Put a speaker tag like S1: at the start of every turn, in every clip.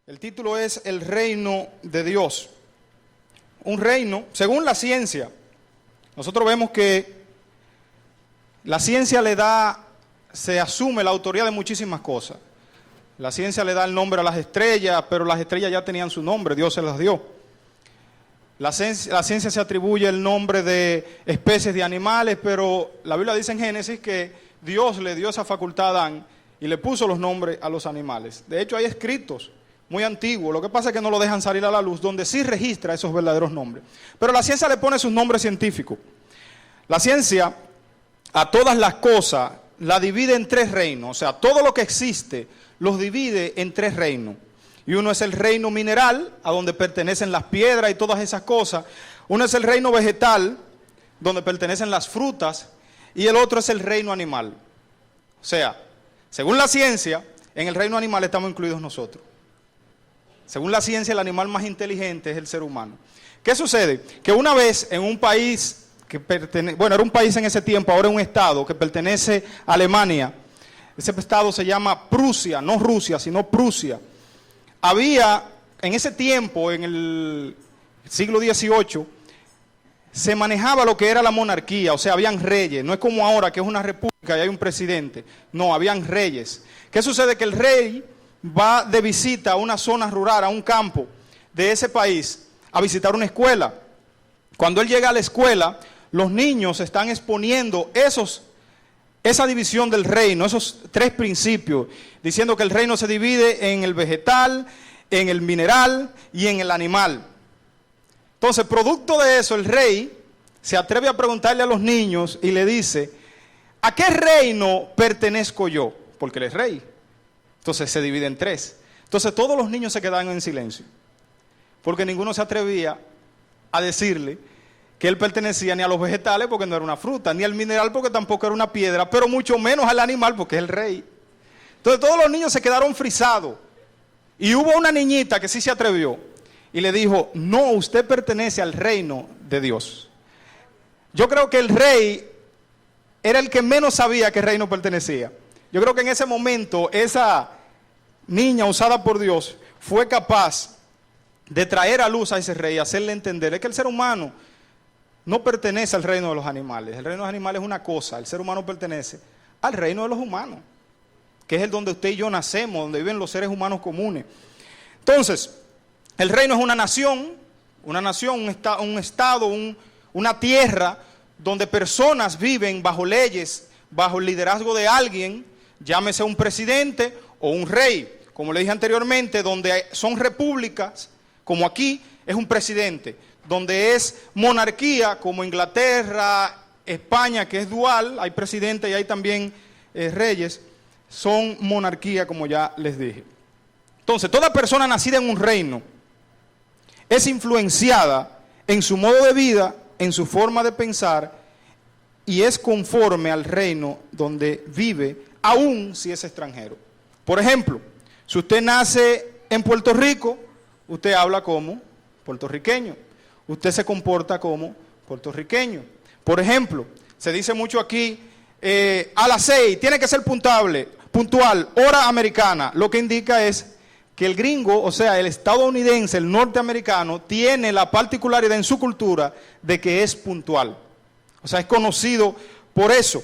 S1: El título es El reino de Dios. Un reino, según la ciencia, nosotros vemos que la ciencia se asume la autoría de muchísimas cosas. La ciencia le da el nombre a las estrellas, pero las estrellas ya tenían su nombre, Dios se las dio. La ciencia se atribuye el nombre de especies de animales, pero la Biblia dice en Génesis que Dios le dio esa facultad a Adán y le puso los nombres a los animales. De hecho, hay escritos muy antiguos, lo que pasa es que no lo dejan salir a la luz, donde sí registra esos verdaderos nombres. Pero la ciencia le pone sus nombres científicos. La ciencia a todas las cosas la divide en tres reinos, o sea, todo lo que existe los divide en tres reinos. Y uno es el reino mineral, a donde pertenecen las piedras y todas esas cosas. Uno es el reino vegetal, donde pertenecen las frutas. Y el otro es el reino animal. O sea, según la ciencia, en el reino animal estamos incluidos nosotros. Según la ciencia, el animal más inteligente es el ser humano. ¿Qué sucede? Que una vez en un país que era un país en ese tiempo, ahora es un estado que pertenece a Alemania. Ese estado se llama Prusia, no Rusia, sino Prusia. Había, en ese tiempo, en el siglo XVIII, se manejaba lo que era la monarquía, o sea, habían reyes. No es como ahora, que es una república y hay un presidente. No, habían reyes. ¿Qué sucede? Que el rey va de visita a una zona rural, a un campo de ese país, a visitar una escuela. Cuando él llega a la escuela, los niños están exponiendo esa división del reino, esos tres principios, diciendo que el reino se divide en el vegetal, en el mineral y en el animal. Entonces, producto de eso, el rey se atreve a preguntarle a los niños y le dice: ¿a qué reino pertenezco yo? Porque él es rey. Entonces se divide en tres. Entonces todos los niños se quedaron en silencio, porque ninguno se atrevía a decirle que él pertenecía ni a los vegetales, porque no era una fruta, ni al mineral, porque tampoco era una piedra, pero mucho menos al animal, porque es el rey. Entonces todos los niños se quedaron frisados. Y hubo una niñita que sí se atrevió y le dijo: no, usted pertenece al reino de Dios. Yo creo que el rey era el que menos sabía a qué reino pertenecía. Yo creo que en ese momento esa niña usada por Dios fue capaz de traer a luz a ese rey y hacerle entender es que el ser humano no pertenece al reino de los animales. El reino de los animales es una cosa, el ser humano pertenece al reino de los humanos, que es el donde usted y yo nacemos, donde viven los seres humanos comunes. Entonces, el reino es una nación, un estado, una tierra donde personas viven bajo leyes, bajo el liderazgo de alguien, llámese un presidente o un rey. Como le dije anteriormente, donde son repúblicas, como aquí, es un presidente. Donde es monarquía, como Inglaterra, España, que es dual, hay presidente y hay también reyes, son monarquía, como ya les dije. Entonces, toda persona nacida en un reino es influenciada en su modo de vida, en su forma de pensar, y es conforme al reino donde vive, aun si es extranjero. Por ejemplo, si usted nace en Puerto Rico, usted habla como puertorriqueño. Usted se comporta como puertorriqueño. Por ejemplo, se dice mucho aquí, a las 6, tiene que ser puntual, hora americana. Lo que indica es que el gringo, o sea, el estadounidense, el norteamericano, tiene la particularidad en su cultura de que es puntual. O sea, es conocido por eso.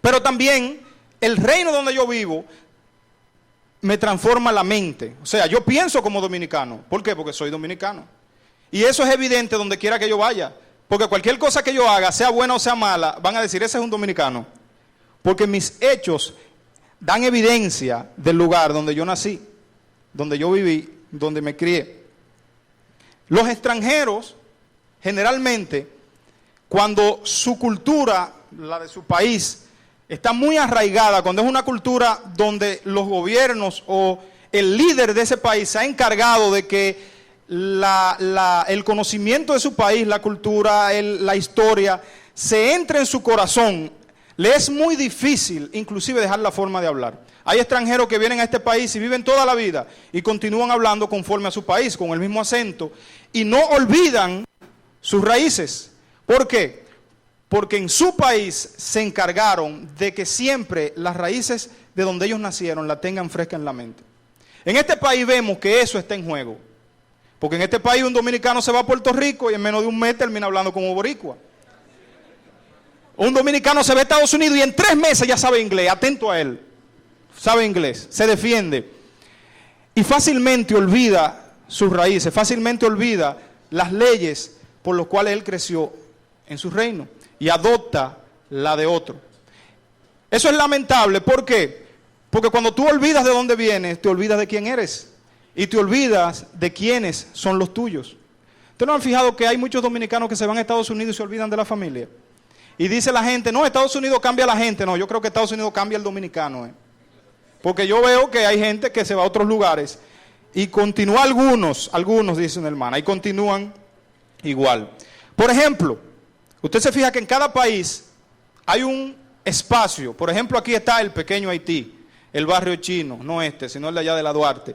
S1: Pero también el reino donde yo vivo me transforma la mente. O sea, yo pienso como dominicano. ¿Por qué? Porque soy dominicano. Y eso es evidente donde quiera que yo vaya. Porque cualquier cosa que yo haga, sea buena o sea mala, van a decir: ese es un dominicano. Porque mis hechos dan evidencia del lugar donde yo nací, donde yo viví, donde me crié. Los extranjeros, generalmente, cuando su cultura, la de su país, está muy arraigada, cuando es una cultura donde los gobiernos o el líder de ese país se ha encargado de que el conocimiento de su país, la cultura, la historia, se entre en su corazón, le es muy difícil inclusive dejar la forma de hablar. Hay extranjeros que vienen a este país y viven toda la vida y continúan hablando conforme a su país, con el mismo acento, y no olvidan sus raíces. ¿Por qué? Porque en su país se encargaron de que siempre las raíces de donde ellos nacieron la tengan fresca en la mente. En este país vemos que eso está en juego. Porque en este país un dominicano se va a Puerto Rico y en menos de un mes termina hablando como boricua. Un dominicano se va a Estados Unidos y en 3 meses ya sabe inglés, atento a él. Sabe inglés, se defiende. Y fácilmente olvida sus raíces, fácilmente olvida las leyes por las cuales él creció en su reino y adopta la de otro. Eso es lamentable, ¿por qué? Porque cuando tú olvidas de dónde vienes, te olvidas de quién eres y te olvidas de quiénes son los tuyos. ¿Ustedes no han fijado que hay muchos dominicanos que se van a Estados Unidos y se olvidan de la familia? Y dice la gente, no, Estados Unidos cambia a la gente. No, yo creo que Estados Unidos cambia al dominicano. Porque yo veo que hay gente que se va a otros lugares y continúa algunos dicen hermana, y continúan igual. Por ejemplo, usted se fija que en cada país hay un espacio. Por ejemplo, aquí está el pequeño Haití, el barrio chino, no sino el de allá de la Duarte.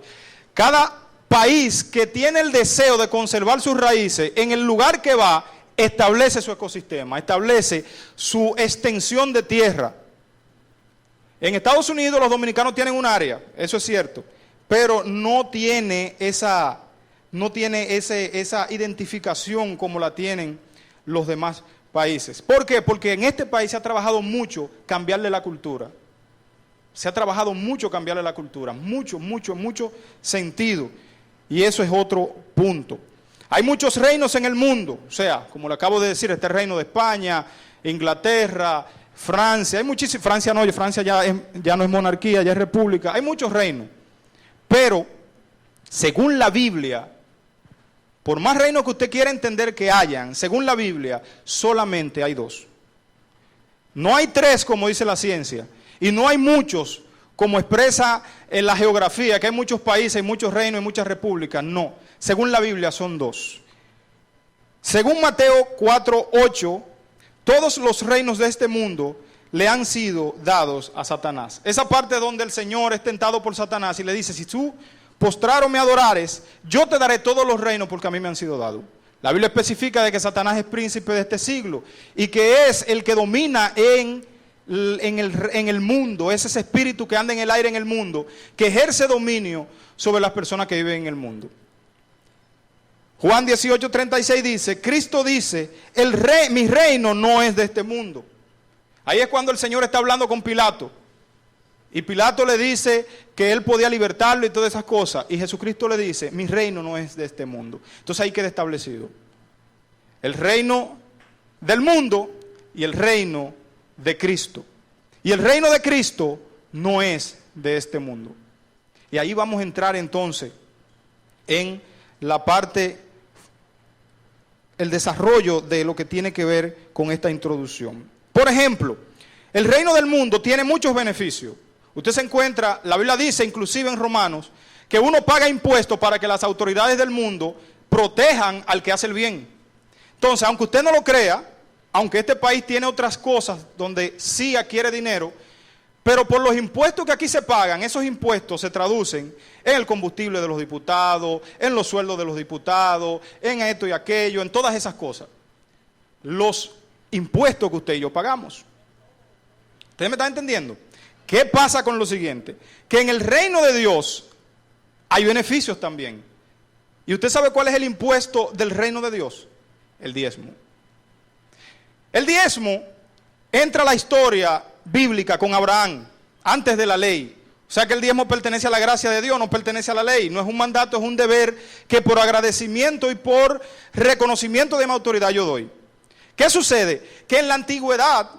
S1: Cada país que tiene el deseo de conservar sus raíces, en el lugar que va, establece su ecosistema, establece su extensión de tierra. En Estados Unidos los dominicanos tienen un área, eso es cierto, pero no tiene esa identificación como la tienen los demás países. ¿Por qué? Porque en este país se ha trabajado mucho cambiarle la cultura. Se ha trabajado mucho cambiarle la cultura, mucho sentido. Y eso es otro punto. Hay muchos reinos en el mundo, o sea, como le acabo de decir, este reino de España, Inglaterra, Francia, hay muchísimos, Francia ya no es monarquía, ya es república, hay muchos reinos. Pero, según la Biblia, por más reinos que usted quiera entender que hayan, según la Biblia, solamente hay 2. No hay 3 como dice la ciencia, y no hay muchos como expresa en la geografía, que hay muchos países, hay muchos reinos, hay muchas repúblicas. No, según la Biblia son 2. Según Mateo 4:8, todos los reinos de este mundo le han sido dados a Satanás. Esa parte donde el Señor es tentado por Satanás y le dice, si tú postraro me adorares, yo te daré todos los reinos porque a mí me han sido dados. La Biblia especifica de que Satanás es príncipe de este siglo y que es el que domina en el mundo, es ese espíritu que anda en el aire en el mundo, que ejerce dominio sobre las personas que viven en el mundo. Juan 18:36 dice, Cristo dice, mi reino no es de este mundo. Ahí es cuando el Señor está hablando con Pilato. Y Pilato le dice que él podía libertarlo y todas esas cosas. Y Jesucristo le dice, mi reino no es de este mundo. Entonces ahí queda establecido el reino del mundo y el reino de Cristo. Y el reino de Cristo no es de este mundo. Y ahí vamos a entrar entonces en la parte, el desarrollo de lo que tiene que ver con esta introducción. Por ejemplo, el reino del mundo tiene muchos beneficios. Usted se encuentra, la Biblia dice inclusive en Romanos, que uno paga impuestos para que las autoridades del mundo protejan al que hace el bien. Entonces, aunque usted no lo crea, aunque este país tiene otras cosas donde sí adquiere dinero, pero por los impuestos que aquí se pagan, esos impuestos se traducen en el combustible de los diputados, en los sueldos de los diputados, en esto y aquello, en todas esas cosas. Los impuestos que usted y yo pagamos. ¿Ustedes me están entendiendo? ¿Qué pasa con lo siguiente? Que en el reino de Dios hay beneficios también. ¿Y usted sabe cuál es el impuesto del reino de Dios? El diezmo. El diezmo entra a la historia bíblica con Abraham, antes de la ley. O sea que el diezmo pertenece a la gracia de Dios, no pertenece a la ley. No es un mandato, es un deber que por agradecimiento y por reconocimiento de mi autoridad yo doy. ¿Qué sucede? Que en la antigüedad,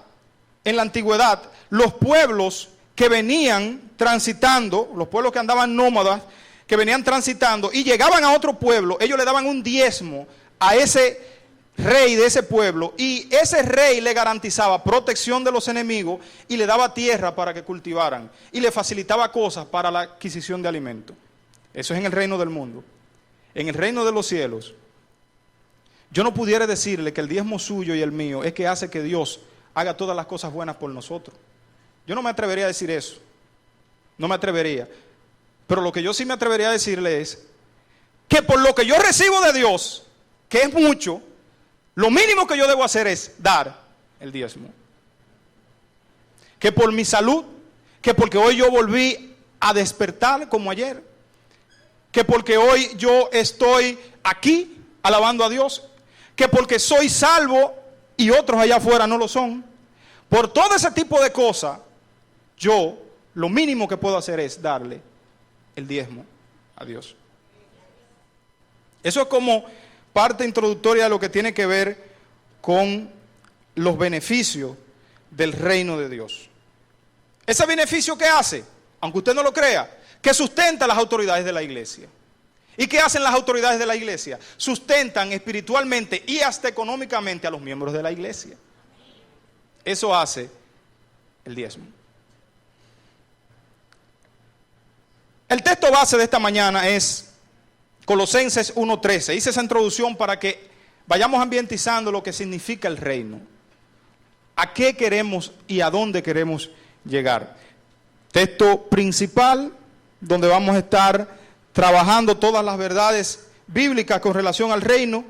S1: los pueblos que venían transitando, los pueblos que andaban nómadas, que venían transitando y llegaban a otro pueblo, ellos le daban un diezmo a ese rey de ese pueblo, y ese rey le garantizaba protección de los enemigos y le daba tierra para que cultivaran y le facilitaba cosas para la adquisición de alimentos. Eso es en el reino del mundo. En el reino de los cielos, yo no pudiera decirle que el diezmo suyo y el mío es que hace que Dios haga todas las cosas buenas por nosotros. Yo no me atrevería a decir eso, no me atrevería, pero lo que yo sí me atrevería a decirle es que por lo que yo recibo de Dios, que es mucho, lo mínimo que yo debo hacer es dar el diezmo. Que por mi salud, que porque hoy yo volví a despertar como ayer, que porque hoy yo estoy aquí alabando a Dios, que porque soy salvo y otros allá afuera no lo son. Por todo ese tipo de cosas, yo lo mínimo que puedo hacer es darle el diezmo a Dios. Eso es como parte introductoria de lo que tiene que ver con los beneficios del reino de Dios. Ese beneficio que hace, aunque usted no lo crea, que sustenta a las autoridades de la iglesia. ¿Y qué hacen las autoridades de la iglesia? Sustentan espiritualmente y hasta económicamente a los miembros de la iglesia. Eso hace el diezmo. El texto base de esta mañana es Colosenses 1:13. Hice esa introducción para que vayamos ambientizando lo que significa el reino. ¿A qué queremos y a dónde queremos llegar? Texto principal donde vamos a estar trabajando todas las verdades bíblicas con relación al reino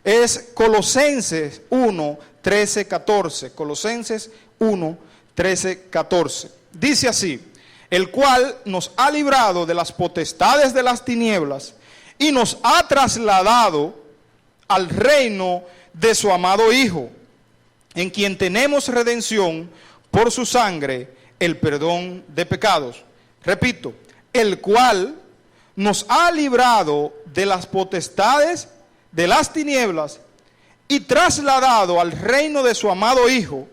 S1: es Colosenses 1:13-14. Colosenses 1:13-14. Dice así: el cual nos ha librado de las potestades de las tinieblas y nos ha trasladado al reino de su amado Hijo, en quien tenemos redención por su sangre, el perdón de pecados. Repito, el cual nos ha librado de las potestades de las tinieblas y trasladado al reino de su amado Hijo,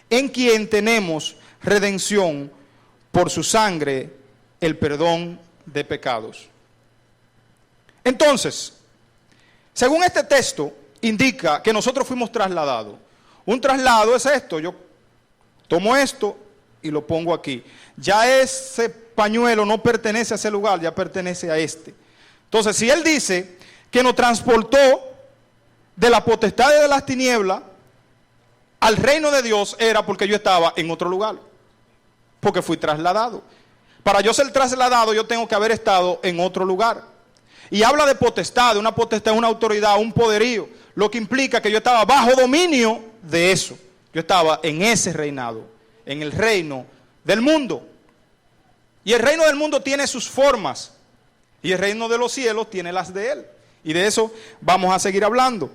S1: en quien tenemos redención por su sangre, el perdón de pecados. Entonces, según este texto, indica que nosotros fuimos trasladados. Un traslado es esto: yo tomo esto y lo pongo aquí. Ya ese pañuelo no pertenece a ese lugar, ya pertenece a este. Entonces, si él dice que nos transportó de la potestad de las tinieblas al reino de Dios, era porque yo estaba en otro lugar, porque fui trasladado. Para yo ser trasladado, yo tengo que haber estado en otro lugar. Y habla de potestad, una potestad, una autoridad, un poderío, lo que implica que yo estaba bajo dominio de eso. Yo estaba en ese reinado, en el reino del mundo. Y el reino del mundo tiene sus formas, y el reino de los cielos tiene las de él. Y de eso vamos a seguir hablando.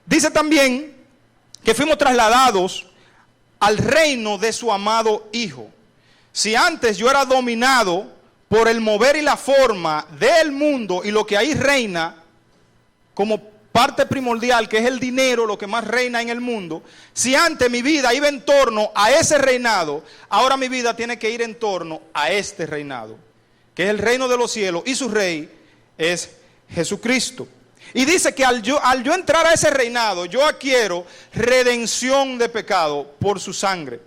S1: Dice también que fuimos trasladados al reino de su amado Hijo. Si antes yo era dominado por el mover y la forma del mundo y lo que ahí reina como parte primordial, que es el dinero, lo que más reina en el mundo, si antes mi vida iba en torno a ese reinado, ahora mi vida tiene que ir en torno a este reinado, que es el reino de los cielos, y su rey es Jesucristo. Y dice que al yo entrar a ese reinado, yo adquiero redención de pecado por su sangre,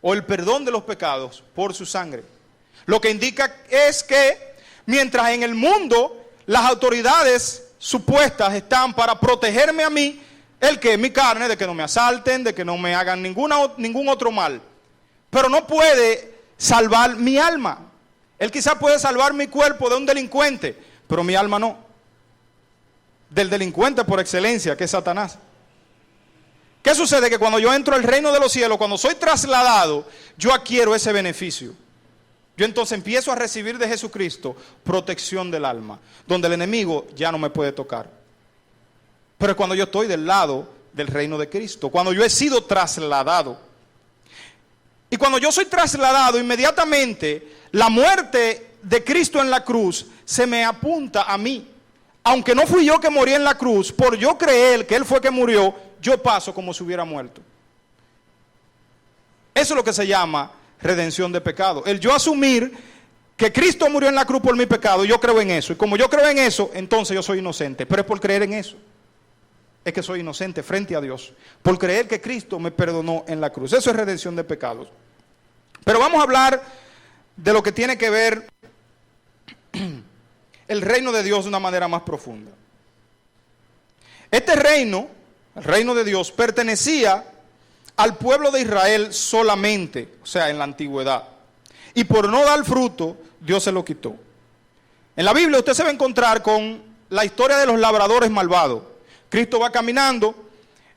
S1: o el perdón de los pecados por su sangre. Lo que indica es que mientras en el mundo las autoridades supuestas están para protegerme a mí, mi carne, de que no me asalten, de que no me hagan ningún otro mal, pero no puede salvar mi alma. Él quizá puede salvar mi cuerpo de un delincuente, pero mi alma no. Del delincuente por excelencia, que es Satanás. ¿Qué sucede? Que cuando yo entro al reino de los cielos, cuando soy trasladado, yo adquiero ese beneficio. Yo entonces empiezo a recibir de Jesucristo protección del alma, donde el enemigo ya no me puede tocar. Pero es cuando yo estoy del lado del reino de Cristo, cuando yo he sido trasladado. Y cuando yo soy trasladado, inmediatamente la muerte de Cristo en la cruz se me apunta a mí. Aunque no fui yo que morí en la cruz, por yo creer que Él fue que murió, yo paso como si hubiera muerto. Eso es lo que se llama redención de pecado. El yo asumir que Cristo murió en la cruz por mi pecado, yo creo en eso. Y como yo creo en eso, entonces yo soy inocente. Pero es por creer en eso. Es que soy inocente frente a Dios. Por creer que Cristo me perdonó en la cruz. Eso es redención de pecados. Pero vamos a hablar de lo que tiene que ver el reino de Dios de una manera más profunda. Este reino, el reino de Dios, pertenecía al pueblo de Israel solamente, o sea, en la antigüedad. Y por no dar fruto, Dios se lo quitó. En la Biblia usted se va a encontrar con la historia de los labradores malvados. Cristo va caminando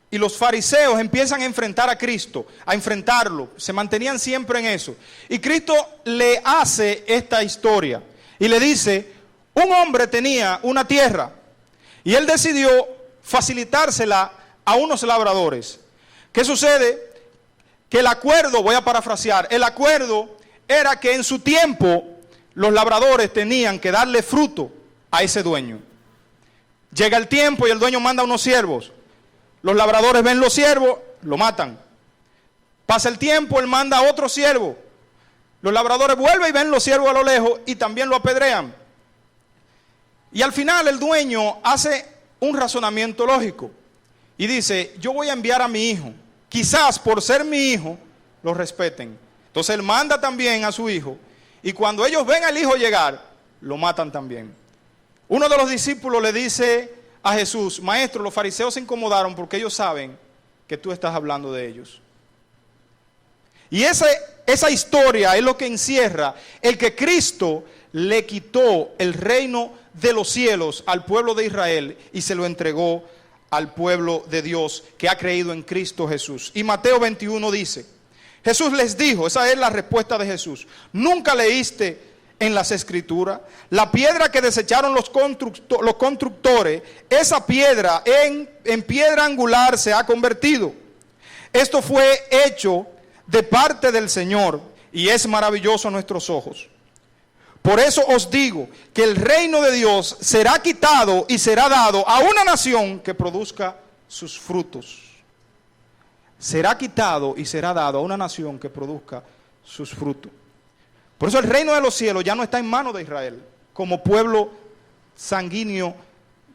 S1: y los fariseos empiezan a enfrentar a Cristo, a enfrentarlo. Se mantenían siempre en eso. Y Cristo le hace esta historia y le dice: Un hombre tenía una tierra y él decidió facilitársela a unos labradores. ¿Qué sucede? Que el acuerdo, voy a parafrasear, el acuerdo era que en su tiempo los labradores tenían que darle fruto a ese dueño. Llega el tiempo y el dueño manda a unos siervos. Los labradores ven los siervos, lo matan. Pasa el tiempo, él manda a otro siervo. Los labradores vuelven y ven los siervos a lo lejos y también lo apedrean. Y al final el dueño hace un razonamiento lógico y dice, yo voy a enviar a mi hijo. Quizás por ser mi hijo lo respeten. Entonces él manda también a su hijo y cuando ellos ven al hijo llegar, lo matan también. Uno de los discípulos le dice a Jesús, maestro, los fariseos se incomodaron porque ellos saben que tú estás hablando de ellos. Y esa historia es lo que encierra el que Cristo le quitó el reino de los cielos al pueblo de Israel y se lo entregó al pueblo de Dios que ha creído en Cristo Jesús. Y Mateo 21 dice, Jesús les dijo, esa es la respuesta de Jesús, ¿nunca leíste en las Escrituras? La piedra que desecharon los constructores, esa piedra en piedra angular se ha convertido. Esto fue hecho de parte del Señor y es maravilloso a nuestros ojos. Por eso os digo que el reino de Dios será quitado y será dado a una nación que produzca sus frutos. Será quitado y será dado a una nación que produzca sus frutos. Por eso el reino de los cielos ya no está en manos de Israel como pueblo sanguíneo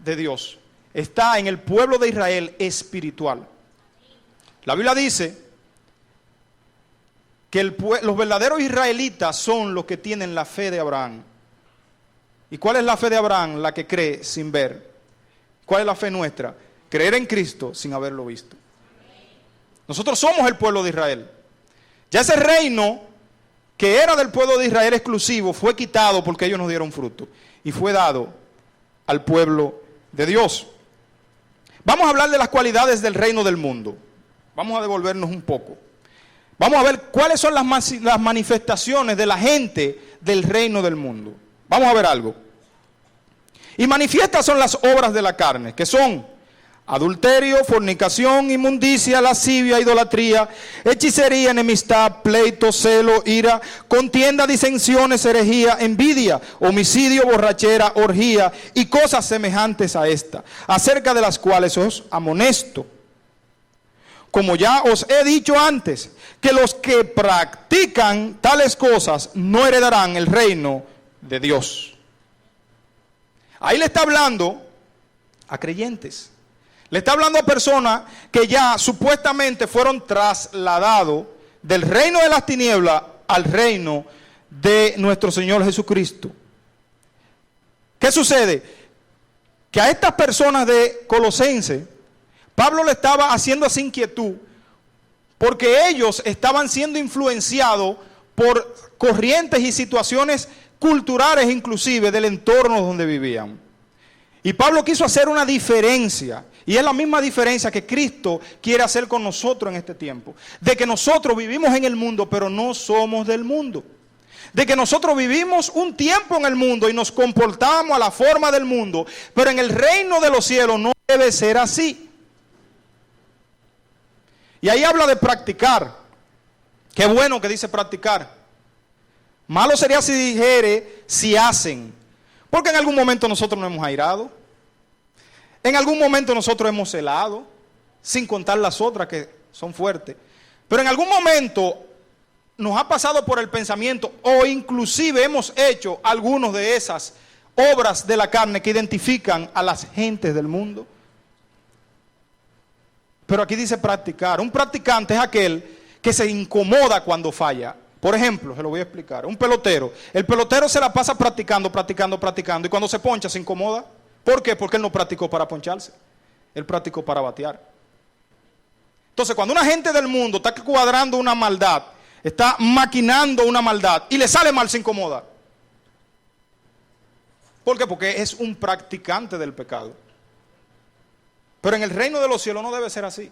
S1: de Dios. Está en el pueblo de Israel espiritual. La Biblia dice que los verdaderos israelitas son los que tienen la fe de Abraham. ¿Y cuál es la fe de Abraham? La que cree sin ver. ¿Cuál es la fe nuestra? Creer en Cristo sin haberlo visto. Nosotros somos el pueblo de Israel. Ya ese reino que era del pueblo de Israel exclusivo fue quitado porque ellos nos dieron fruto y fue dado al pueblo de Dios. Vamos a hablar de las cualidades del reino del mundo. Vamos a devolvernos un poco. Vamos a ver cuáles son las manifestaciones de la gente del reino del mundo. Vamos a ver algo. Y manifiestas son las obras de la carne, que son adulterio, fornicación, inmundicia, lascivia, idolatría, hechicería, enemistad, pleito, celo, ira, contienda, disensiones, herejía, envidia, homicidio, borrachera, orgía y cosas semejantes a esta, acerca de las cuales os amonesto. Como ya os he dicho antes, que los que practican tales cosas no heredarán el reino de Dios. Ahí le está hablando a creyentes. Le está hablando a personas que ya supuestamente fueron trasladados del reino de las tinieblas al reino de nuestro Señor Jesucristo. ¿Qué sucede? Que a estas personas de Colosenses, Pablo le estaba haciendo esa inquietud porque ellos estaban siendo influenciados por corrientes y situaciones culturales inclusive del entorno donde vivían. Y Pablo quiso hacer una diferencia, y es la misma diferencia que Cristo quiere hacer con nosotros en este tiempo, de que nosotros vivimos en el mundo, pero no somos del mundo. De que nosotros vivimos un tiempo en el mundo y nos comportamos a la forma del mundo, pero en el reino de los cielos no debe ser así. Y ahí habla de practicar. Qué bueno que dice practicar. Malo sería si dijere si hacen. Porque en algún momento nosotros nos hemos airado. En algún momento nosotros hemos celado. Sin contar las otras que son fuertes. Pero en algún momento nos ha pasado por el pensamiento o inclusive hemos hecho algunas de esas obras de la carne que identifican a las gentes del mundo. Pero aquí dice practicar. Un practicante es aquel que se incomoda cuando falla. Por ejemplo, se lo voy a explicar. Un pelotero. El pelotero se la pasa practicando. Y cuando se poncha se incomoda. ¿Por qué? Porque él no practicó para poncharse. Él practicó para batear. Entonces, cuando una gente del mundo está cuadrando una maldad, está maquinando una maldad y le sale mal, se incomoda. ¿Por qué? Porque es un practicante del pecado. Pero en el reino de los cielos no debe ser así.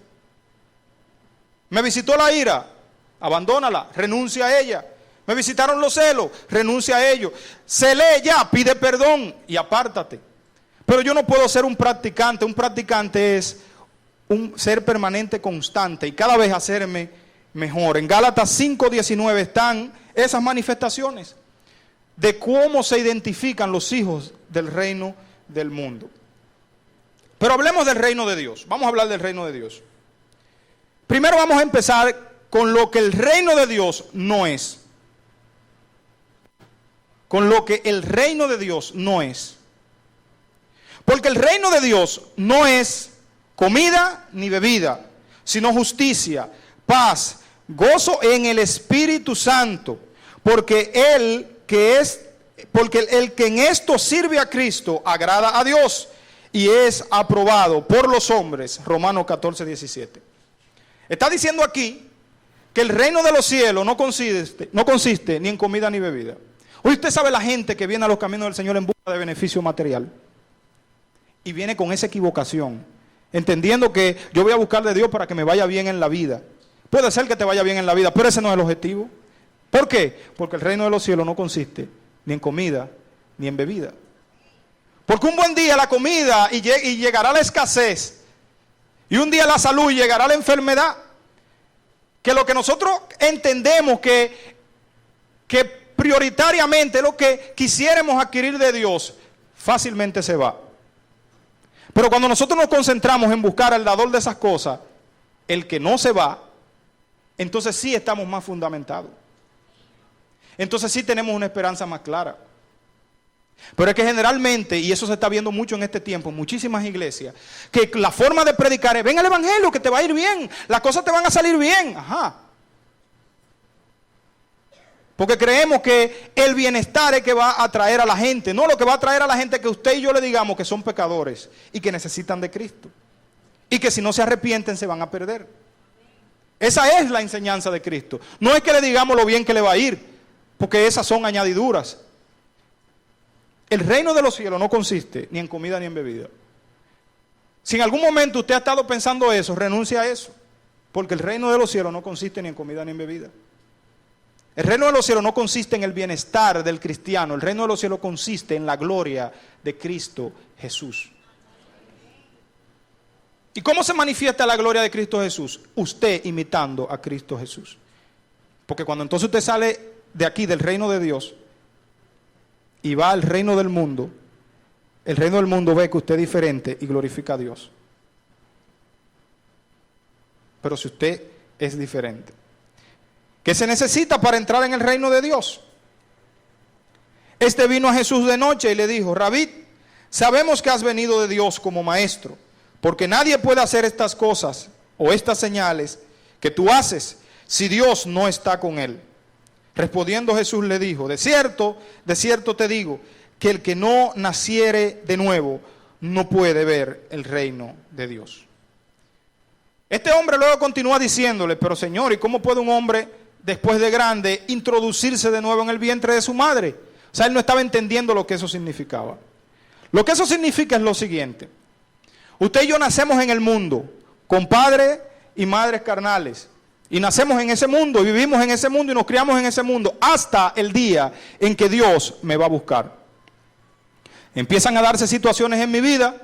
S1: Me visitó la ira, abandónala, renuncia a ella. Me visitaron los celos, renuncia a ellos. Celé ya, pide perdón y apártate. Pero yo no puedo ser un practicante. Un practicante es un ser permanente, constante y cada vez hacerme mejor. En Gálatas 5:19 están esas manifestaciones de cómo se identifican los hijos del reino del mundo. Pero hablemos del reino de Dios. Vamos a hablar del reino de Dios. Primero vamos a empezar con lo que el reino de Dios no es. Con lo que el reino de Dios no es. Porque el reino de Dios no es comida ni bebida, sino justicia, paz, gozo en el Espíritu Santo. Porque el que en esto sirve a Cristo agrada a Dios y es aprobado por los hombres. Romanos 14:17. Está diciendo aquí que el reino de los cielos no consiste ni en comida ni bebida. Hoy usted sabe la gente que viene a los caminos del Señor en busca de beneficio material y viene con esa equivocación, entendiendo que yo voy a buscar de Dios para que me vaya bien en la vida. Puede ser que te vaya bien en la vida, pero ese no es el objetivo. ¿Por qué? Porque el reino de los cielos no consiste ni en comida ni en bebida. Porque un buen día la comida y llegará la escasez, y un día la salud y llegará la enfermedad, que lo que nosotros entendemos que prioritariamente es lo que quisiéramos adquirir de Dios, fácilmente se va. Pero cuando nosotros nos concentramos en buscar al dador de esas cosas, el que no se va, entonces sí estamos más fundamentados. Entonces sí tenemos una esperanza más clara. Pero es que generalmente, y eso se está viendo mucho en este tiempo, en muchísimas iglesias, que la forma de predicar es: ven al evangelio que te va a ir bien, las cosas te van a salir bien. Ajá. Porque creemos que el bienestar es que va a atraer a la gente. No, lo que va a atraer a la gente es que usted y yo le digamos que son pecadores y que necesitan de Cristo. Y que si no se arrepienten se van a perder. Esa es la enseñanza de Cristo. No es que le digamos lo bien que le va a ir, porque esas son añadiduras. El reino de los cielos no consiste ni en comida ni en bebida. Si en algún momento usted ha estado pensando eso, renuncia a eso. Porque el reino de los cielos no consiste ni en comida ni en bebida. El reino de los cielos no consiste en el bienestar del cristiano. El reino de los cielos consiste en la gloria de Cristo Jesús. ¿Y cómo se manifiesta la gloria de Cristo Jesús? Usted imitando a Cristo Jesús. Porque cuando entonces usted sale de aquí, del reino de Dios, y va al reino del mundo, el reino del mundo ve que usted es diferente y glorifica a Dios. Pero si usted es diferente, ¿qué se necesita para entrar en el reino de Dios? Este vino a Jesús de noche y le dijo: Rabí, sabemos que has venido de Dios como maestro, porque nadie puede hacer estas cosas o estas señales que tú haces si Dios no está con él. Respondiendo Jesús le dijo: de cierto te digo, que el que no naciere de nuevo no puede ver el reino de Dios. Este hombre luego continúa diciéndole: pero Señor, ¿y cómo puede un hombre después de grande introducirse de nuevo en el vientre de su madre? O sea, él no estaba entendiendo lo que eso significaba. Lo que eso significa es lo siguiente: usted y yo nacemos en el mundo con padres y madres carnales. Y nacemos en ese mundo, y vivimos en ese mundo, y nos criamos en ese mundo, hasta el día en que Dios me va a buscar. Empiezan a darse situaciones en mi vida,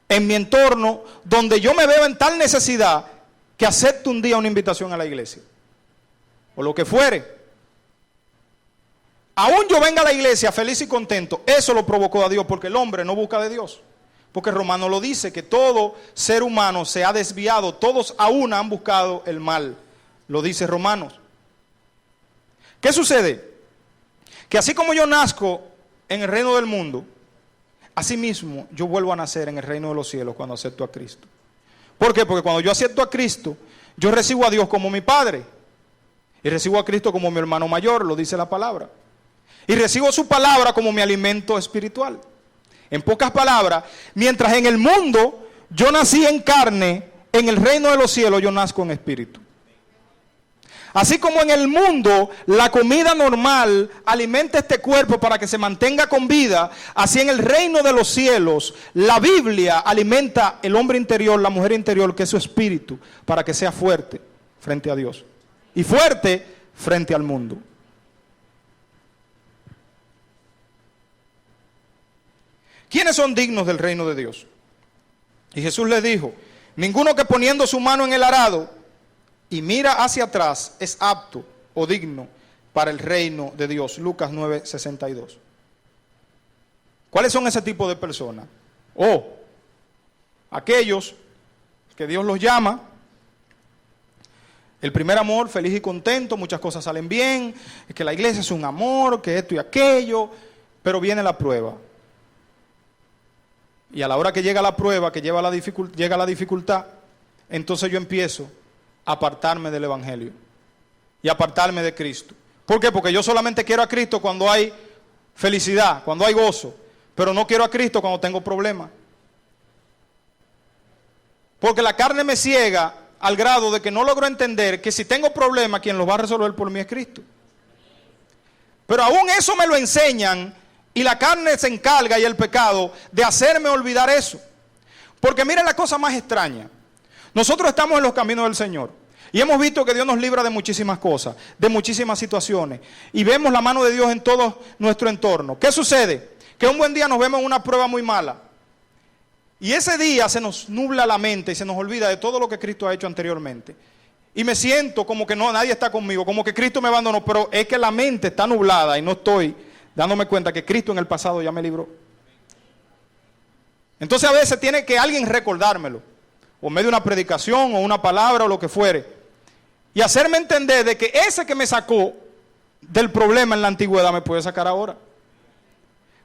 S1: en mi entorno, donde yo me veo en tal necesidad que acepto un día una invitación a la iglesia, o lo que fuere. Aún yo venga a la iglesia feliz y contento, eso lo provocó a Dios, porque el hombre no busca de Dios. Porque Romano lo dice, que todo ser humano se ha desviado, todos a una han buscado el mal. Lo dice Romanos. ¿Qué sucede? Que así como yo nazco en el reino del mundo, así mismo yo vuelvo a nacer en el reino de los cielos cuando acepto a Cristo. ¿Por qué? Porque cuando yo acepto a Cristo, yo recibo a Dios como mi Padre. Y recibo a Cristo como mi hermano mayor, lo dice la palabra. Y recibo su palabra como mi alimento espiritual. En pocas palabras, mientras en el mundo yo nací en carne, en el reino de los cielos yo nazco en espíritu. Así como en el mundo la comida normal alimenta este cuerpo para que se mantenga con vida, así en el reino de los cielos la Biblia alimenta el hombre interior, la mujer interior, que es su espíritu, para que sea fuerte frente a Dios y fuerte frente al mundo. ¿quiénes son dignos del reino de Dios? Y Jesús les dijo, ninguno que poniendo su mano en el arado y mira hacia atrás es apto o digno para el reino de Dios. Lucas 9:62. ¿Cuáles son ese tipo de personas? Aquellos que Dios los llama, el primer amor, feliz y contento, muchas cosas salen bien, que la iglesia es un amor, que esto y aquello, pero viene la prueba. Y a la hora que llega la prueba, que llega la dificultad, entonces yo empiezo a apartarme del Evangelio y apartarme de Cristo. ¿Por qué? Porque yo solamente quiero a Cristo cuando hay felicidad, cuando hay gozo, pero no quiero a Cristo cuando tengo problemas. Porque la carne me ciega al grado de que no logro entender que si tengo problemas, quien los va a resolver por mí es Cristo. Pero aún eso me lo enseñan y la carne se encarga, y el pecado, de hacerme olvidar eso. Porque miren la cosa más extraña. Nosotros estamos en los caminos del Señor y hemos visto que Dios nos libra de muchísimas cosas, de muchísimas situaciones, y vemos la mano de Dios en todo nuestro entorno. ¿Qué sucede? Que un buen día nos vemos en una prueba muy mala. Y ese día se nos nubla la mente y se nos olvida de todo lo que Cristo ha hecho anteriormente. Y me siento como que no, nadie está conmigo, como que Cristo me abandonó, pero es que la mente está nublada y no estoy dándome cuenta que Cristo en el pasado ya me libró. Entonces a veces tiene que alguien recordármelo, o en medio de una predicación o una palabra o lo que fuere, y hacerme entender de que ese que me sacó del problema en la antigüedad me puede sacar ahora.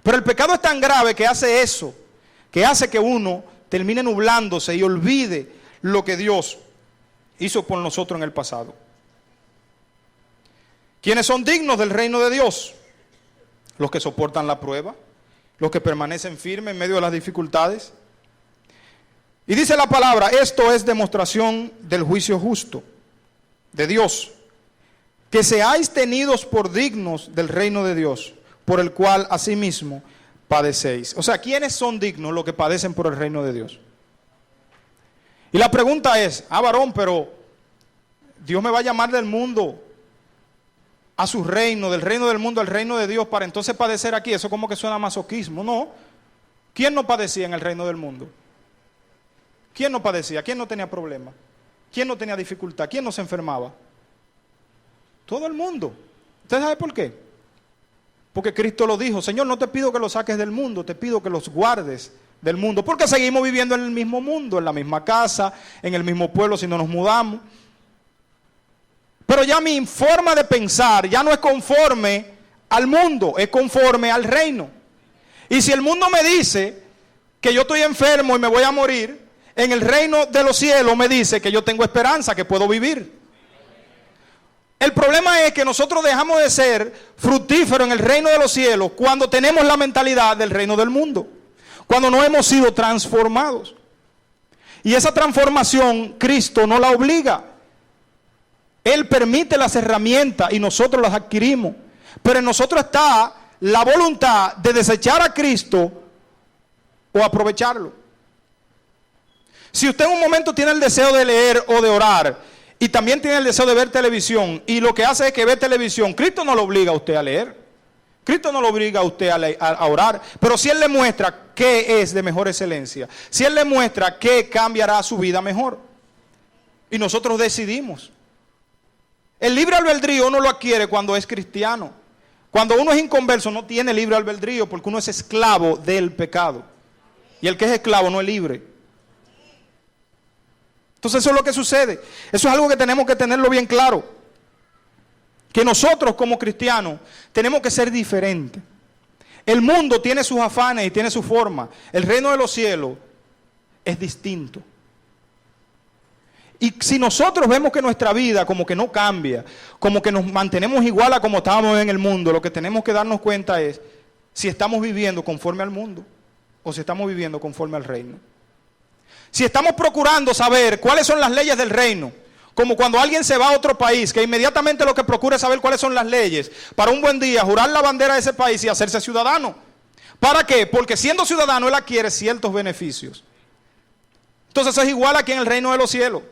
S1: Pero el pecado es tan grave que hace eso, que hace que uno termine nublándose y olvide lo que Dios hizo por nosotros en el pasado. ¿Quiénes son dignos del reino de Dios? Los que soportan la prueba, los que permanecen firmes en medio de las dificultades. Y dice la palabra, esto es demostración del juicio justo de Dios, que seáis tenidos por dignos del reino de Dios, por el cual asimismo padecéis. O sea, ¿quiénes son dignos los que padecen por el reino de Dios? Y la pregunta es, varón, pero Dios me va a llamar del mundo a su reino, del reino del mundo al reino de Dios, para entonces padecer aquí. Eso como que suena a masoquismo. No. ¿Quién no padecía en el reino del mundo? ¿Quién no padecía? ¿Quién no tenía problemas? ¿Quién no tenía dificultad? ¿Quién no se enfermaba? Todo el mundo. ¿Usted sabe por qué? Porque Cristo lo dijo, Señor, no te pido que los saques del mundo, te pido que los guardes del mundo, porque seguimos viviendo en el mismo mundo, en la misma casa, en el mismo pueblo si no nos mudamos. Pero ya mi forma de pensar ya no es conforme al mundo, es conforme al reino. Y si el mundo me dice que yo estoy enfermo y me voy a morir, en el reino de los cielos me dice que yo tengo esperanza, que puedo vivir. El problema es que nosotros dejamos de ser fructíferos en el reino de los cielos cuando tenemos la mentalidad del reino del mundo, cuando no hemos sido transformados. Y esa transformación Cristo no la obliga. Él permite las herramientas y nosotros las adquirimos. Pero en nosotros está la voluntad de desechar a Cristo o aprovecharlo. Si usted en un momento tiene el deseo de leer o de orar y también tiene el deseo de ver televisión y lo que hace es que ve televisión, Cristo no lo obliga a usted a leer. Cristo no lo obliga a usted a orar. Pero si Él le muestra qué es de mejor excelencia, si Él le muestra qué cambiará su vida mejor, y nosotros decidimos. El libre albedrío uno lo adquiere cuando es cristiano. Cuando uno es inconverso no tiene libre albedrío porque uno es esclavo del pecado. Y el que es esclavo no es libre. Entonces eso es lo que sucede. Eso es algo que tenemos que tenerlo bien claro. Que nosotros como cristianos tenemos que ser diferentes. El mundo tiene sus afanes y tiene su forma. El reino de los cielos es distinto. Y si nosotros vemos que nuestra vida como que no cambia, como que nos mantenemos igual a como estábamos en el mundo, lo que tenemos que darnos cuenta es si estamos viviendo conforme al mundo o si estamos viviendo conforme al reino. Si estamos procurando saber cuáles son las leyes del reino, como cuando alguien se va a otro país, que inmediatamente lo que procura es saber cuáles son las leyes, para un buen día jurar la bandera de ese país y hacerse ciudadano. ¿Para qué? Porque siendo ciudadano él adquiere ciertos beneficios. Entonces eso es igual aquí en el reino de los cielos.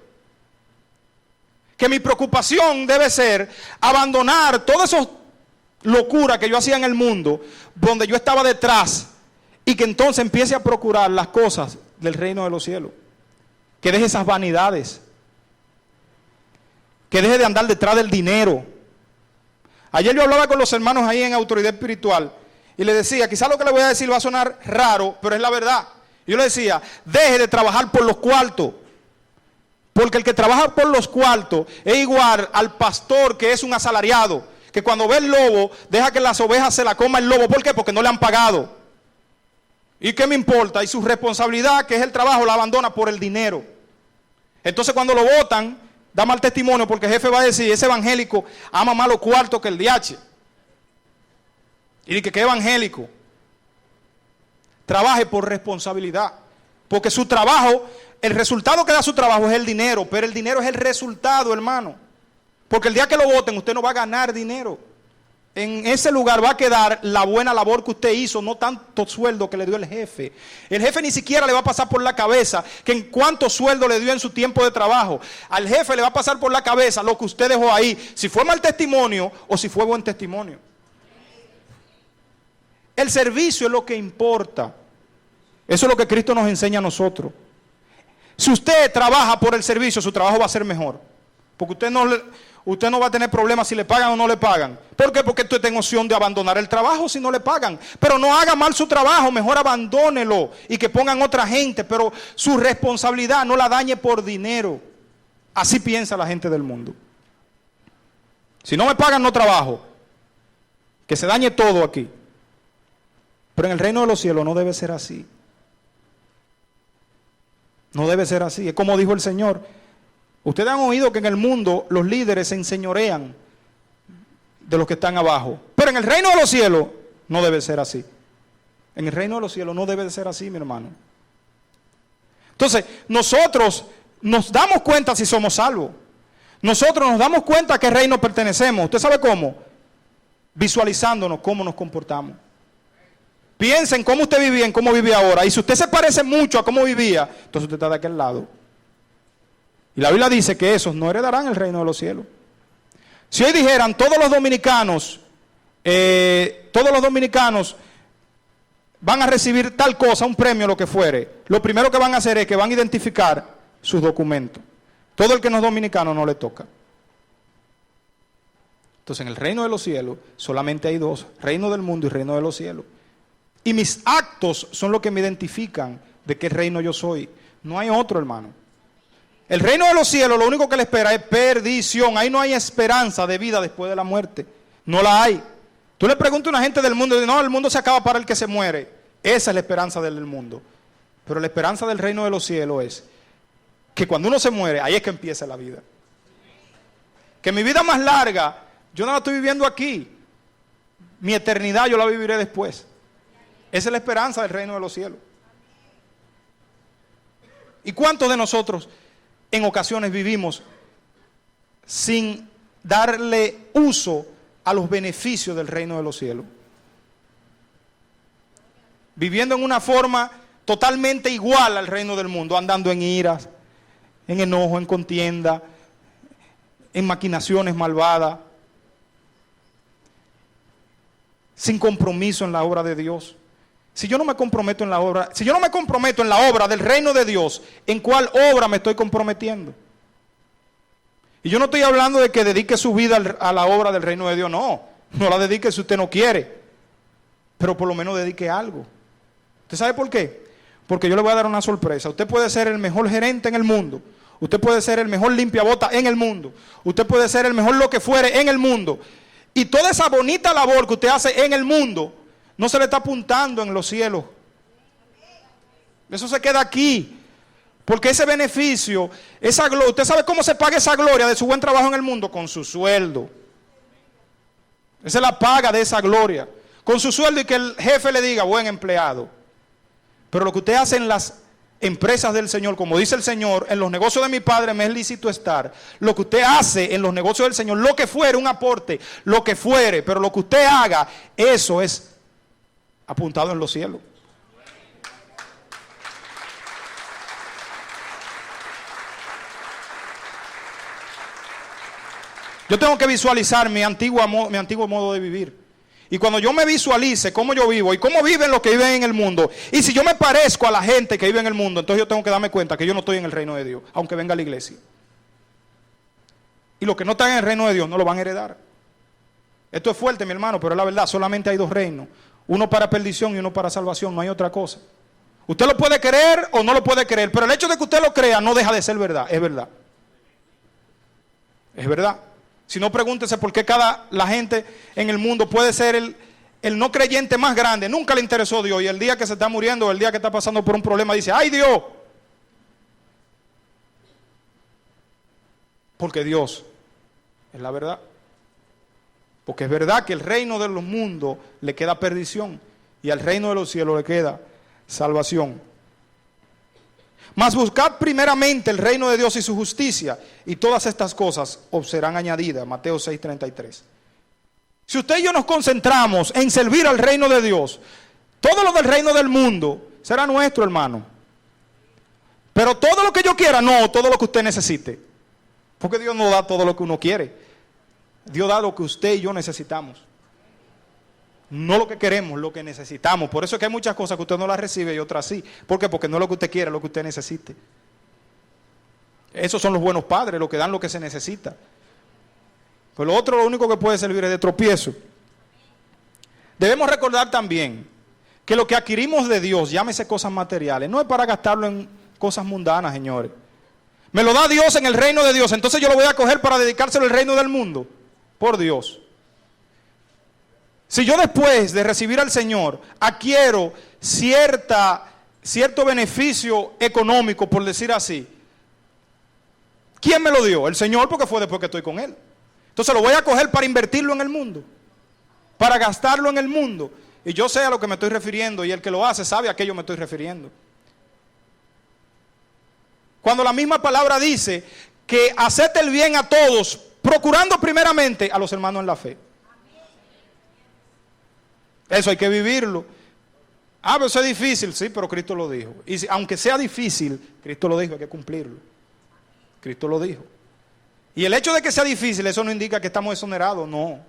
S1: Que mi preocupación debe ser abandonar todas esas locuras que yo hacía en el mundo, donde yo estaba detrás y que entonces empiece a procurar las cosas del reino de los cielos. Que deje esas vanidades. Que deje de andar detrás del dinero. Ayer yo hablaba con los hermanos ahí en Autoridad Espiritual y le decía, quizás lo que le voy a decir va a sonar raro, pero es la verdad. Yo le decía, deje de trabajar por los cuartos. Porque el que trabaja por los cuartos es igual al pastor que es un asalariado, que cuando ve el lobo, deja que las ovejas se la coma el lobo. ¿Por qué? Porque no le han pagado. ¿Y qué me importa? Y su responsabilidad, que es el trabajo, la abandona por el dinero. Entonces cuando lo votan, da mal testimonio, porque el jefe va a decir, ese evangélico ama más los cuartos que el DH. Y dice que qué evangélico. Trabaje por responsabilidad. Porque su trabajo, el resultado que da su trabajo es el dinero, pero el dinero es el resultado, hermano. Porque el día que lo voten, usted no va a ganar dinero. En ese lugar va a quedar la buena labor que usted hizo, no tanto sueldo que le dio el jefe. El jefe ni siquiera le va a pasar por la cabeza que en cuánto sueldo le dio en su tiempo de trabajo. Al jefe le va a pasar por la cabeza lo que usted dejó ahí, si fue mal testimonio o si fue buen testimonio. El servicio es lo que importa. Eso es lo que Cristo nos enseña a nosotros. Si usted trabaja por el servicio, su trabajo va a ser mejor. Porque usted no va a tener problemas si le pagan o no le pagan. ¿Por qué? Porque usted tiene opción de abandonar el trabajo si no le pagan. Pero no haga mal su trabajo, mejor abandónelo y que pongan otra gente. Pero su responsabilidad no la dañe por dinero. Así piensa la gente del mundo. Si no me pagan, no trabajo. Que se dañe todo aquí. Pero en el reino de los cielos no debe ser así. No debe ser así. Es como dijo el Señor. Ustedes han oído que en el mundo los líderes se enseñorean de los que están abajo. Pero en el reino de los cielos no debe ser así. En el reino de los cielos no debe de ser así, mi hermano. Entonces, nosotros nos damos cuenta si somos salvos. Nosotros nos damos cuenta a qué reino pertenecemos. ¿Usted sabe cómo? Visualizándonos cómo nos comportamos. Piensen cómo usted vivía, en cómo vivía ahora. Y si usted se parece mucho a cómo vivía, entonces usted está de aquel lado. Y la Biblia dice que esos no heredarán el reino de los cielos. Si hoy dijeran todos los dominicanos van a recibir tal cosa, un premio, lo que fuere, lo primero que van a hacer es que van a identificar sus documentos. Todo el que no es dominicano no le toca. Entonces en el reino de los cielos solamente hay dos, reino del mundo y reino de los cielos. Y mis actos son lo que me identifican de qué reino yo soy. No hay otro, hermano. El reino de los cielos lo único que le espera es perdición. Ahí no hay esperanza de vida después de la muerte. No la hay. Tú le preguntas a una gente del mundo y dice, no, el mundo se acaba para el que se muere. Esa es la esperanza del mundo. Pero la esperanza del reino de los cielos es que cuando uno se muere, ahí es que empieza la vida. Que mi vida más larga, yo no la estoy viviendo aquí. Mi eternidad yo la viviré después. Esa es la esperanza del reino de los cielos. ¿Y cuántos de nosotros en ocasiones vivimos sin darle uso a los beneficios del reino de los cielos? Viviendo en una forma totalmente igual al reino del mundo, andando en iras, en enojo, en contienda, en maquinaciones malvadas, sin compromiso en la obra de Dios. Si yo no me comprometo en la obra, si yo no me comprometo en la obra del reino de Dios, ¿en cuál obra me estoy comprometiendo? Y yo no estoy hablando de que dedique su vida a la obra del reino de Dios, no la dedique si usted no quiere, pero por lo menos dedique algo. ¿Usted sabe por qué? Porque yo le voy a dar una sorpresa. Usted puede ser el mejor gerente en el mundo, usted puede ser el mejor limpiabota en el mundo, usted puede ser el mejor lo que fuere en el mundo, y toda esa bonita labor que usted hace en el mundo no se le está apuntando en los cielos. Eso se queda aquí. Porque ese beneficio, esa gloria, ¿usted sabe cómo se paga esa gloria de su buen trabajo en el mundo? Con su sueldo. Esa es la paga de esa gloria. Con su sueldo y que el jefe le diga, buen empleado. Pero lo que usted hace en las empresas del Señor, como dice el Señor, en los negocios de mi Padre me es lícito estar. Lo que usted hace en los negocios del Señor, lo que fuere, un aporte, lo que fuere, pero lo que usted haga, eso es apuntado en los cielos. Yo tengo que visualizar mi antiguo modo de vivir. Y cuando yo me visualice cómo yo vivo y cómo viven los que viven en el mundo, y si yo me parezco a la gente que vive en el mundo, entonces yo tengo que darme cuenta que yo no estoy en el reino de Dios, aunque venga a la iglesia. Y los que no están en el reino de Dios no lo van a heredar. Esto es fuerte, mi hermano, pero es la verdad. Solamente hay dos reinos. Uno para perdición y uno para salvación. No hay otra cosa. Usted lo puede creer o no lo puede creer, pero el hecho de que usted lo crea no deja de ser verdad. Es verdad. Es verdad. Si no, pregúntese por qué la gente en el mundo puede ser el no creyente más grande. Nunca le interesó Dios. Y el día que se está muriendo, o el día que está pasando por un problema, dice, ¡ay Dios! Porque Dios es la verdad. Porque es verdad que el reino de los mundos le queda perdición y al reino de los cielos le queda salvación. Mas buscad primeramente el reino de Dios y su justicia, y todas estas cosas os serán añadidas. Mateo 6:33. Si usted y yo nos concentramos en servir al reino de Dios, todo lo del reino del mundo será nuestro, hermano. Pero todo lo que yo quiera, no, todo lo que usted necesite. Porque Dios no da todo lo que uno quiere. Dios da lo que usted y yo necesitamos. No lo que queremos, lo que necesitamos. Por eso es que hay muchas cosas que usted no las recibe y otras sí. ¿Por qué? Porque no es lo que usted quiere, es lo que usted necesite. Esos son los buenos padres, los que dan lo que se necesita. Pues lo otro, lo único que puede servir es de tropiezo. Debemos recordar también que lo que adquirimos de Dios, llámese cosas materiales, no es para gastarlo en cosas mundanas, señores. Me lo da Dios en el reino de Dios, entonces yo lo voy a coger para dedicárselo al reino del mundo. Por Dios. Si yo después de recibir al Señor adquiero cierto beneficio económico, por decir así, ¿quién me lo dio? El Señor, porque fue después que estoy con Él. Entonces lo voy a coger para invertirlo en el mundo, para gastarlo en el mundo. Y yo sé a lo que me estoy refiriendo, y el que lo hace sabe a qué yo me estoy refiriendo. Cuando la misma palabra dice que haced el bien a todos, procurando primeramente a los hermanos en la fe. Eso hay que vivirlo. Pero eso es difícil, sí, pero Cristo lo dijo. Y aunque sea difícil, Cristo lo dijo, hay que cumplirlo. Cristo lo dijo. Y el hecho de que sea difícil, eso no indica que estamos exonerados, no.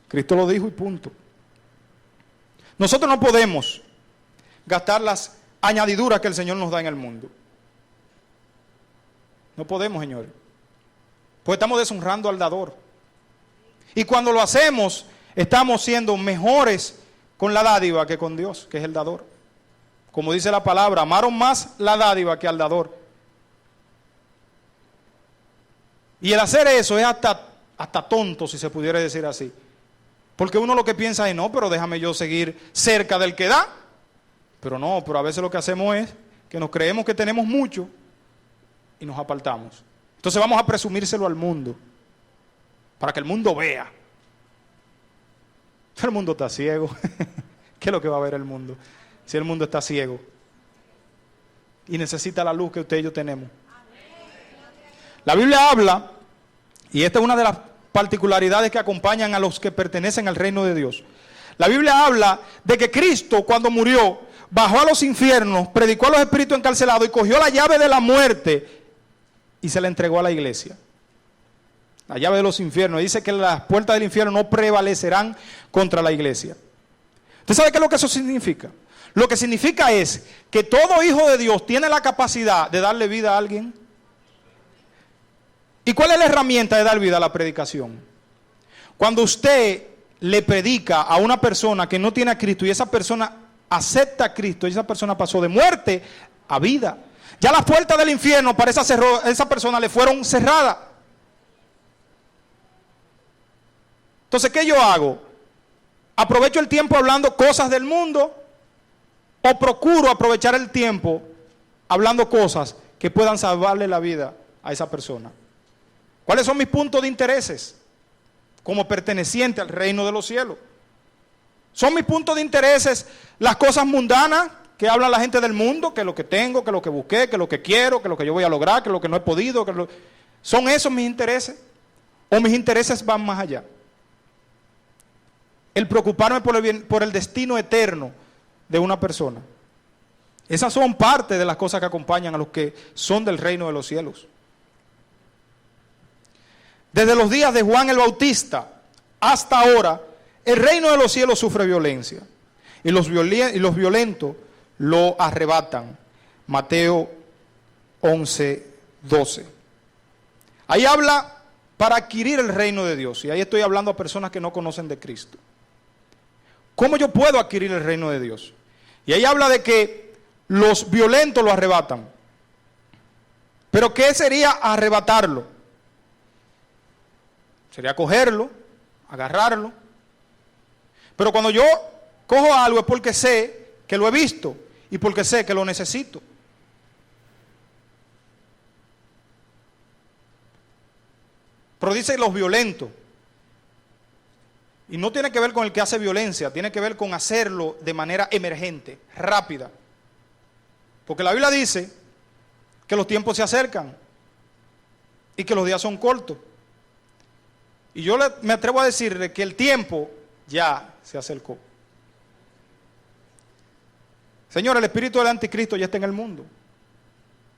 S1: Cristo lo dijo y punto. Nosotros no podemos gastar las añadiduras que el Señor nos da en el mundo. No podemos, señores. Pues estamos deshonrando al dador. Y cuando lo hacemos, estamos siendo mejores con la dádiva que con Dios, que es el dador. Como dice la palabra, amaron más la dádiva que al dador. Y el hacer eso es hasta tonto, si se pudiera decir así. Porque uno lo que piensa es, no, pero déjame yo seguir cerca del que da. Pero no, pero a veces lo que hacemos es que nos creemos que tenemos mucho y nos apartamos. Entonces vamos a presumírselo al mundo, para que el mundo vea. El mundo está ciego. ¿Qué es lo que va a ver el mundo? Si el mundo está ciego y necesita la luz que usted y yo tenemos. La Biblia habla, y esta es una de las particularidades que acompañan a los que pertenecen al reino de Dios. La Biblia habla de que Cristo, cuando murió, bajó a los infiernos, predicó a los espíritus encarcelados y cogió la llave de la muerte y se la entregó a la iglesia. La llave de los infiernos. Dice que las puertas del infierno no prevalecerán contra la iglesia. ¿Usted sabe qué es lo que eso significa? Lo que significa es que todo hijo de Dios tiene la capacidad de darle vida a alguien. ¿Y cuál es la herramienta de dar vida a la predicación? Cuando usted le predica a una persona que no tiene a Cristo y esa persona acepta a Cristo y esa persona pasó de muerte a vida. Ya las puertas del infierno para esa persona le fueron cerradas. Entonces, ¿qué yo hago? ¿Aprovecho el tiempo hablando cosas del mundo o procuro aprovechar el tiempo hablando cosas que puedan salvarle la vida a esa persona? ¿Cuáles son mis puntos de intereses como perteneciente al reino de los cielos? ¿Son mis puntos de intereses las cosas mundanas que habla la gente del mundo? Que lo que tengo, que lo que busqué, que lo que quiero, que lo que yo voy a lograr, que lo que no he podido. ¿Son esos mis intereses? ¿O mis intereses van más allá? El preocuparme por el destino eterno de una persona. Esas son parte de las cosas que acompañan a los que son del reino de los cielos. Desde los días de Juan el Bautista hasta ahora, El reino de los cielos sufre violencia y los violentos lo arrebatan. Mateo 11:12. Ahí habla para adquirir el reino de Dios. Y ahí estoy hablando a personas que no conocen de Cristo. ¿Cómo yo puedo adquirir el reino de Dios? Y ahí habla de que los violentos lo arrebatan. ¿Pero qué sería arrebatarlo? Sería cogerlo, agarrarlo. Pero cuando yo cojo algo es porque sé que lo he visto y porque sé que lo necesito. Pero dice los violentos. Y no tiene que ver con el que hace violencia, tiene que ver con hacerlo de manera emergente, rápida. Porque la Biblia dice que los tiempos se acercan y que los días son cortos. Y yo me atrevo a decirle que el tiempo ya se acercó. Señor, el espíritu del anticristo ya está en el mundo.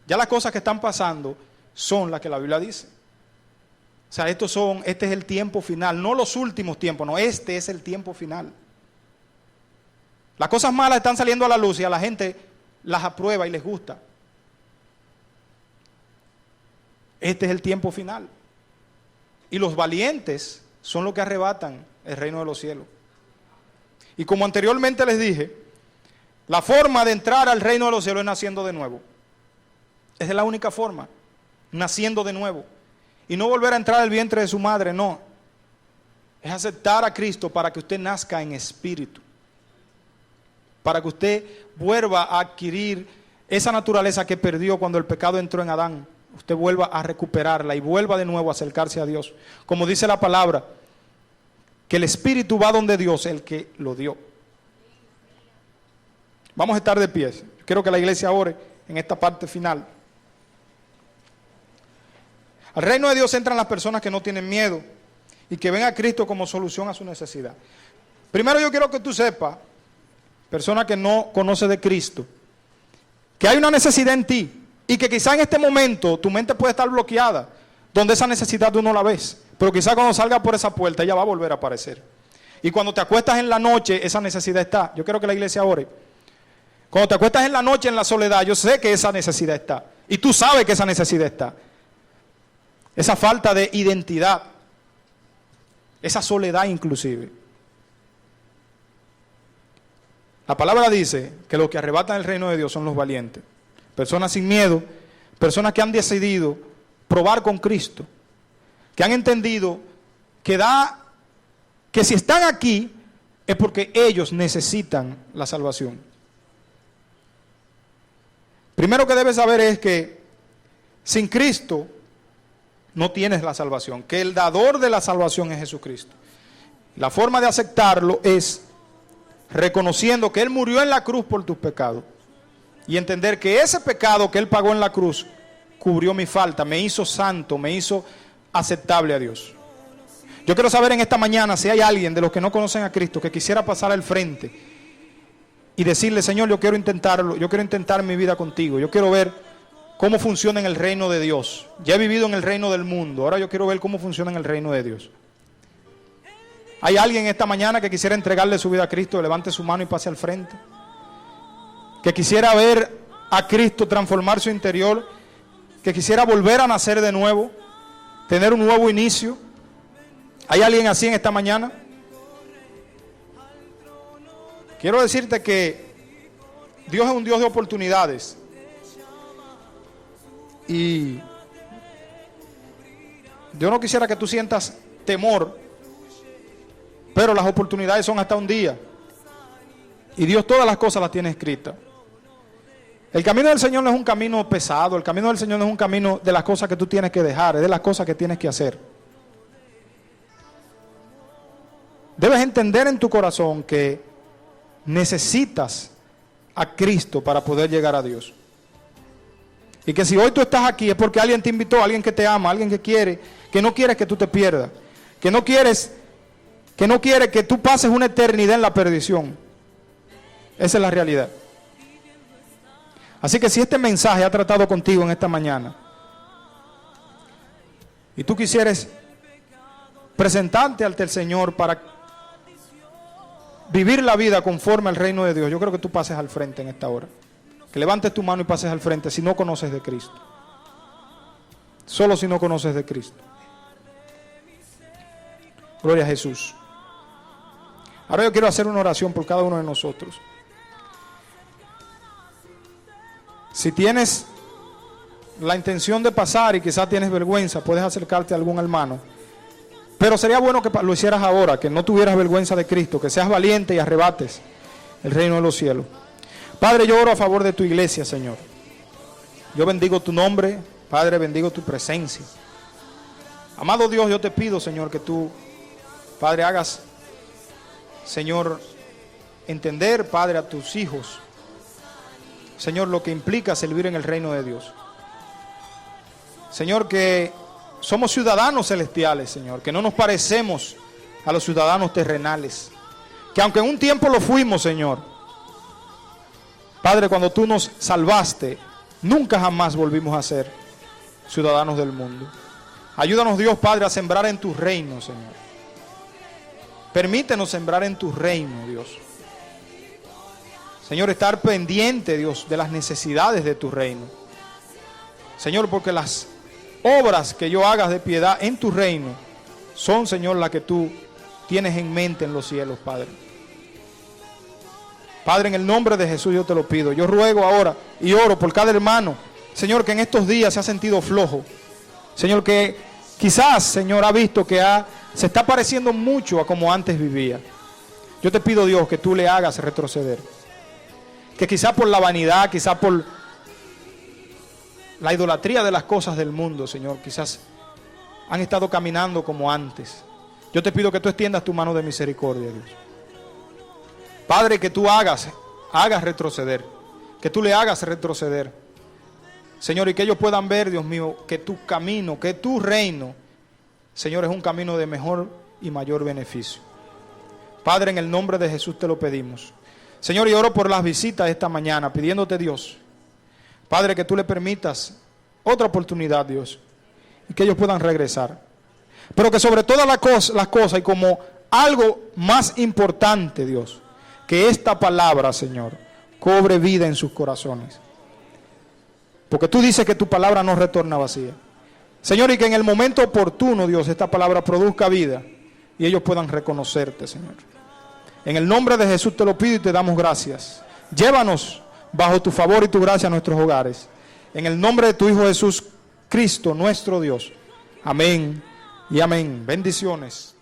S1: Ya las cosas que están pasando son las que la Biblia dice. O sea, este es el tiempo final, no los últimos tiempos, no, este es el tiempo final. Las cosas malas están saliendo a la luz y a la gente las aprueba y les gusta. Este es el tiempo final. Y los valientes son los que arrebatan el reino de los cielos. Y como anteriormente les dije, la forma de entrar al reino de los cielos es naciendo de nuevo. Esa es la única forma, naciendo de nuevo. Y no volver a entrar al vientre de su madre, no. Es aceptar a Cristo para que usted nazca en espíritu. Para que usted vuelva a adquirir esa naturaleza que perdió cuando el pecado entró en Adán. Usted vuelva a recuperarla y vuelva de nuevo a acercarse a Dios. Como dice la palabra, que el espíritu va donde Dios, el que lo dio. Vamos a estar de pie. Quiero que la iglesia ore en esta parte final. Al reino de Dios entran las personas que no tienen miedo y que ven a Cristo como solución a su necesidad. Primero yo quiero que tú sepas, persona que no conoce de Cristo, que hay una necesidad en ti y que quizá en este momento tu mente puede estar bloqueada, donde esa necesidad tú no la ves, pero quizá cuando salga por esa puerta ella va a volver a aparecer. Y cuando te acuestas en la noche, esa necesidad está. Yo quiero que la iglesia ore. Cuando te acuestas en la noche en la soledad, yo sé que esa necesidad está. Y tú sabes que esa necesidad está. Esa falta de identidad, esa soledad inclusive. La palabra dice que los que arrebatan el reino de Dios son los valientes. Personas sin miedo, personas que han decidido probar con Cristo, que han entendido que si están aquí es porque ellos necesitan la salvación. Primero que debes saber es que sin Cristo no tienes la salvación, que el dador de la salvación es Jesucristo. La forma de aceptarlo es reconociendo que Él murió en la cruz por tus pecados y entender que ese pecado que Él pagó en la cruz cubrió mi falta, me hizo santo, me hizo aceptable a Dios. Yo quiero saber en esta mañana si hay alguien de los que no conocen a Cristo que quisiera pasar al frente y decirle: Señor, yo quiero intentarlo, yo quiero intentar mi vida contigo, yo quiero ver cómo funciona en el reino de Dios. Ya he vivido en el reino del mundo, ahora yo quiero ver cómo funciona en el reino de Dios. ¿Hay alguien esta mañana que quisiera entregarle su vida a Cristo? Levante su mano y pase al frente. Que quisiera ver a Cristo transformar su interior, que quisiera volver a nacer de nuevo, tener un nuevo inicio. ¿Hay alguien así en esta mañana? Quiero decirte que Dios es un Dios de oportunidades. Y yo no quisiera que tú sientas temor, pero las oportunidades son hasta un día. Y Dios todas las cosas las tiene escritas. El camino del Señor no es un camino pesado, el camino del Señor no es un camino de las cosas que tú tienes que dejar, es de las cosas que tienes que hacer. Debes entender en tu corazón que necesitas a Cristo para poder llegar a Dios. Y que si hoy tú estás aquí es porque alguien te invitó, alguien que te ama, alguien que quiere, que no quieres que tú te pierdas, que no quiere que tú pases una eternidad en la perdición. Esa es la realidad. Así que si este mensaje ha tratado contigo en esta mañana y tú quisieras presentarte ante el Señor para vivir la vida conforme al reino de Dios, yo creo que tú pases al frente en esta hora. Que levantes tu mano y pases al frente si no conoces de Cristo. Solo si no conoces de Cristo. Gloria a Jesús. Ahora yo quiero hacer una oración por cada uno de nosotros. Si tienes la intención de pasar y quizás tienes vergüenza, puedes acercarte a algún hermano. Pero sería bueno que lo hicieras ahora, que no tuvieras vergüenza de Cristo, que seas valiente y arrebates el reino de los cielos. Padre, yo oro a favor de tu iglesia, Señor. Yo bendigo tu nombre, Padre, bendigo tu presencia. Amado Dios, yo te pido, Señor, que tú, Padre, hagas, Señor, entender, Padre, a tus hijos, Señor, lo que implica servir en el reino de Dios. Señor, que somos ciudadanos celestiales, Señor, que no nos parecemos a los ciudadanos terrenales, que aunque en un tiempo lo fuimos, Señor, Padre, cuando tú nos salvaste, nunca jamás volvimos a ser ciudadanos del mundo. Ayúdanos, Dios, Padre, a sembrar en tu reino, Señor. Permítenos sembrar en tu reino, Dios. Señor, estar pendiente, Dios, de las necesidades de tu reino. Señor, porque las obras que yo hagas de piedad en tu reino son, Señor, las que tú tienes en mente en los cielos, Padre. Padre, en el nombre de Jesús yo te lo pido. Yo ruego ahora y oro por cada hermano, Señor, que en estos días se ha sentido flojo. Señor, que quizás, Señor, ha visto que se está pareciendo mucho a como antes vivía. Yo te pido, Dios, que tú le hagas retroceder. Que quizás por la vanidad, quizás por la idolatría de las cosas del mundo, Señor, quizás han estado caminando como antes. Yo te pido que tú extiendas tu mano de misericordia, Dios. Padre, que tú hagas retroceder, que tú le hagas retroceder, Señor, y que ellos puedan ver, Dios mío, que tu camino, que tu reino, Señor, es un camino de mejor y mayor beneficio. Padre, en el nombre de Jesús te lo pedimos. Señor, y oro por las visitas esta mañana, pidiéndote, Dios, Padre, que tú le permitas otra oportunidad, Dios, y que ellos puedan regresar. Pero que sobre todas las cosas y como algo más importante, Dios, que esta palabra, Señor, cobre vida en sus corazones. Porque tú dices que tu palabra no retorna vacía. Señor, y que en el momento oportuno, Dios, esta palabra produzca vida y ellos puedan reconocerte, Señor. En el nombre de Jesús te lo pido y te damos gracias. Llévanos bajo tu favor y tu gracia a nuestros hogares. En el nombre de tu Hijo Jesús Cristo, nuestro Dios. Amén y amén. Bendiciones.